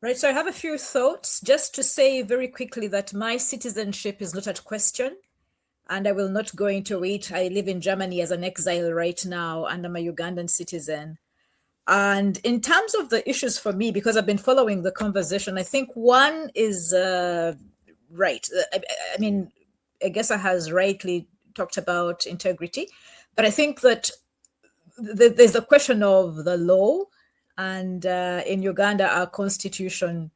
Right, so I have a few thoughts. Just to say very quickly that my citizenship is not at question, and I will not go into it. I live in Germany as an exile right now, and I'm a Ugandan citizen. And in terms of the issues for me, because I've been following the conversation, I think one is right. I mean, Egesa has rightly talked about integrity, but I think that there's the question of the law. And in Uganda, our constitution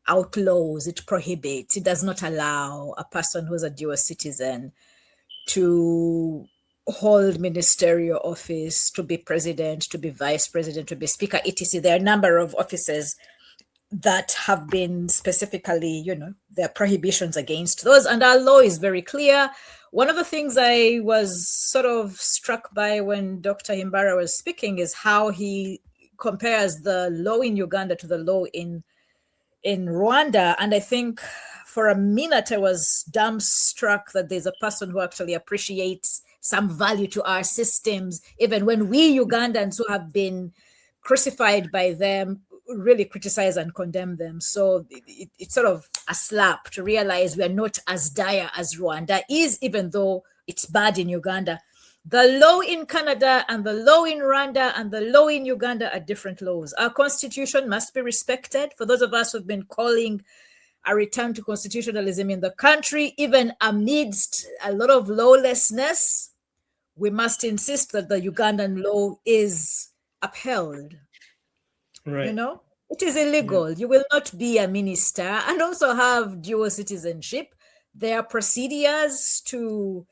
outlaws, it prohibits, it does not allow a person who's a dual citizen to hold ministerial office, to be president, to be vice president, to be speaker, etc. There are a number of offices that have been specifically, there are prohibitions against those. And our law is very clear. One of the things I was sort of struck by when Dr. Himbara was speaking is how he compares the law in Uganda to the law in Rwanda. And I think for a minute, I was dumbstruck that there's a person who actually appreciates some value to our systems, even when we Ugandans who have been crucified by them really criticize and condemn them. So it's sort of a slap to realize we are not as dire as Rwanda is, even though it's bad in Uganda. The law in Canada and the law in Rwanda and the law in Uganda are different laws. Our constitution must be respected. For those of us who've been calling a return to constitutionalism in the country, even amidst a lot of lawlessness, we must insist that the Ugandan law is upheld. Right. It is illegal. You will not be a minister and also have dual citizenship. There are procedures to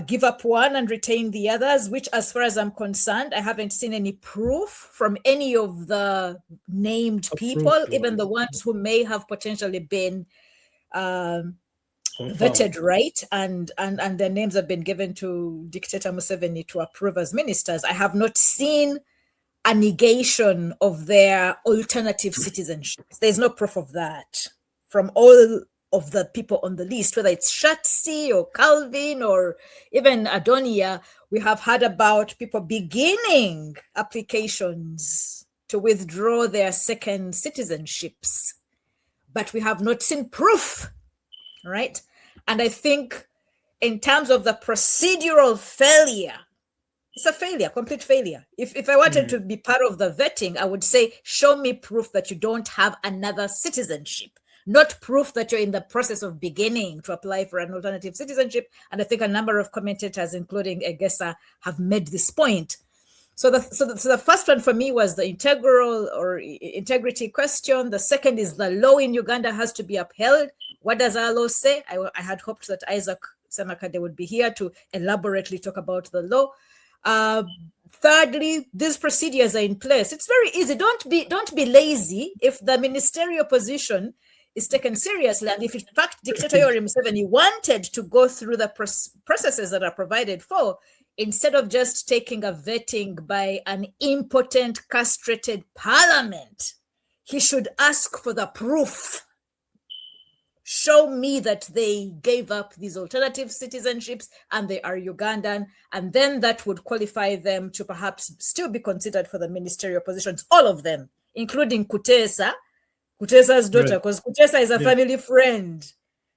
give up one and retain the others, which, as far as I'm concerned, I haven't seen any proof from any of the named people, even the ones who may have potentially been vetted right, and their names have been given to Dictator Museveni to approve as ministers. I have not seen a negation of their alternative citizenship. There's no proof of that from all of the people on the list, whether it's Shatsi or Calvin or even Adonia. We have heard about people beginning applications to withdraw their second citizenships, but we have not seen proof, right? And I think in terms of the procedural failure, it's a failure, complete failure. If I wanted to be part of the vetting, I would say, show me proof that you don't have another citizenship, not proof that you're in the process of beginning to apply for an alternative citizenship. And I think a number of commentators, including Egesa, have made this point. So the first one for me was the integral or integrity question. The second is the law in Uganda has to be upheld. What does our law say? I had hoped that Isaac Semakade would be here to elaborately talk about the law. Thirdly, these procedures are in place. It's very easy. Don't be lazy. If the ministerial position is taken seriously, and if in fact Dictator Yoweri Museveni wanted to go through the processes that are provided for, instead of just taking a vetting by an impotent, castrated parliament, he should ask for the proof. Show me that they gave up these alternative citizenships and they are Ugandan, and then that would qualify them to perhaps still be considered for the ministerial positions, all of them, including Kutesa's daughter, because Kutesa is a family friend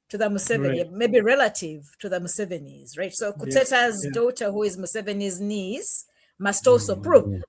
to the Museveni, maybe relative to the Musevenis, right? So Kutesa's daughter, who is Museveni's niece, must also prove.